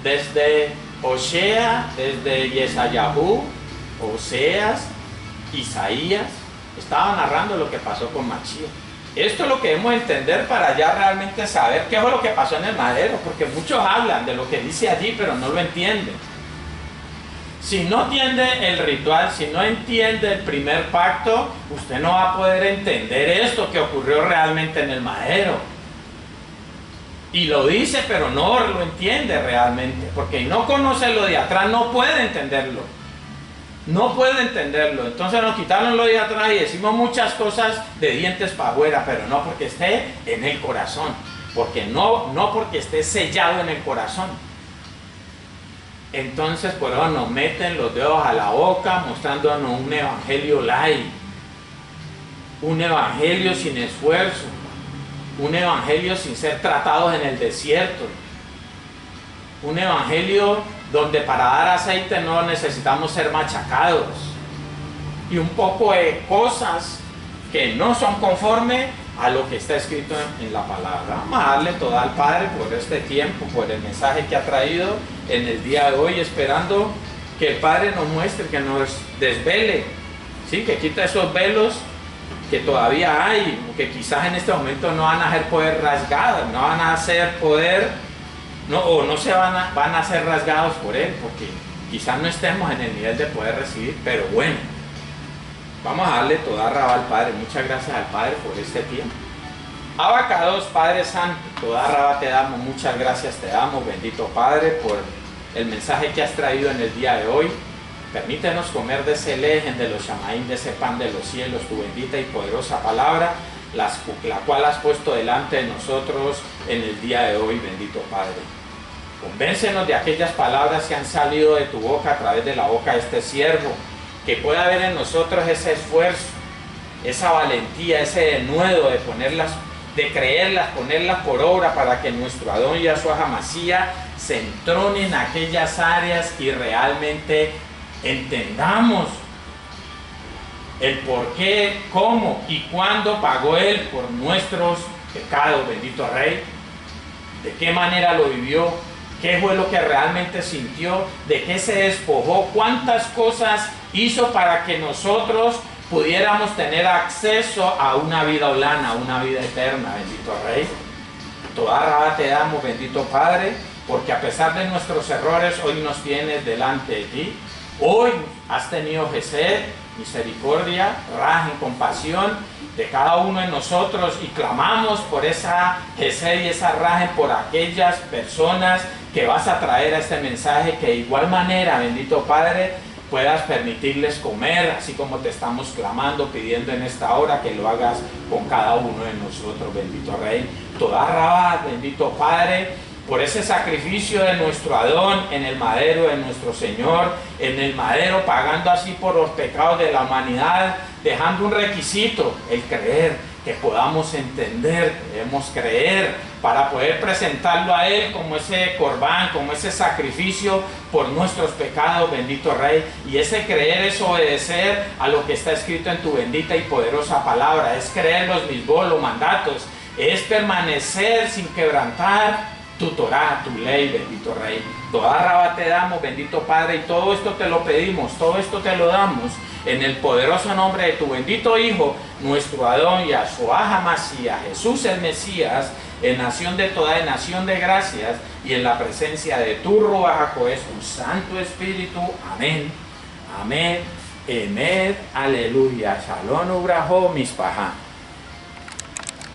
Desde Osea, desde Yesayahu, Oseas, Isaías, estaba narrando lo que pasó con Mashiach. Esto es lo que debemos entender para ya realmente saber qué fue lo que pasó en el madero, porque muchos hablan de lo que dice allí, pero no lo entienden. Si no entiende el ritual, si no entiende el primer pacto, usted no va a poder entender esto que ocurrió realmente en el madero. Y lo dice, pero no lo entiende realmente, porque no conoce lo de atrás, no puede entenderlo. No puede entenderlo. Entonces nos quitaron lo de atrás y decimos muchas cosas de dientes para afuera, pero no porque esté en el corazón, porque no porque esté sellado en el corazón. Entonces por eso nos meten los dedos a la boca mostrándonos un evangelio light, un evangelio sin esfuerzo, un evangelio sin ser tratados en el desierto, un evangelio donde para dar aceite no necesitamos ser machacados, y un poco de cosas que no son conforme a lo que está escrito en la palabra. Vamos a darle todo al Padre por este tiempo, por el mensaje que ha traído en el día de hoy, esperando que el Padre nos muestre, que nos desvele, ¿sí? Que quita esos velos que todavía hay, que quizás en este momento no van a ser poder rasgados, no van a ser poder, o no se van a ser rasgados por él, porque quizás no estemos en el nivel de poder recibir, pero bueno, vamos a darle toda raba al Padre. Muchas gracias al Padre por este tiempo. Abacados, Padre Santo, toda raba te damos, muchas gracias te damos, bendito Padre, por el mensaje que has traído en el día de hoy. Permítenos comer de ese lejen de los shamaín, de ese pan de los cielos, tu bendita y poderosa palabra, la cual has puesto delante de nosotros en el día de hoy, bendito Padre. Convéncenos de aquellas palabras que han salido de tu boca a través de la boca de este siervo, que pueda haber en nosotros ese esfuerzo, esa valentía, ese denuedo de ponerlas, de creerlas, ponerlas por obra, para que nuestro Adón Yahshua HaMashiach se entrone en aquellas áreas y realmente entendamos el por qué, cómo y cuándo pagó Él por nuestros pecados, bendito Rey, de qué manera lo vivió, qué fue lo que realmente sintió, de qué se despojó, cuántas cosas hizo para que nosotros pudiéramos tener acceso a una vida olana, a una vida eterna, bendito Rey. Toda raba te damos, bendito Padre, porque a pesar de nuestros errores, hoy nos tienes delante de ti. Hoy has tenido Gesed, misericordia, rajen, compasión de cada uno de nosotros, y clamamos por esa Gesed y esa rajen por aquellas personas que vas a traer a este mensaje, que de igual manera, bendito Padre, puedas permitirles comer, así como te estamos clamando, pidiendo en esta hora que lo hagas con cada uno de nosotros, bendito Rey. Toda rabá, bendito Padre, por ese sacrificio de nuestro Adón en el madero de nuestro Señor, en el madero, pagando así por los pecados de la humanidad, dejando un requisito, el creer que podamos entender, debemos creer para poder presentarlo a Él como ese corbán, como ese sacrificio por nuestros pecados, bendito Rey. Y ese creer es obedecer a lo que está escrito en tu bendita y poderosa palabra, es creer los mismos, los mandatos, es permanecer sin quebrantar tu Torá, tu ley, bendito Rey. Toda raba te damos, bendito Padre, y todo esto te lo pedimos, todo esto te lo damos en el poderoso nombre de tu bendito Hijo, nuestro Adón Yahshua HaMashiach, Jesús el Mesías, en nación de toda nación de gracias, y en la presencia de tu Ruach HaKodesh, tu Santo Espíritu. Amén, amén, emet, aleluya, shalom ubrajo, mispaha.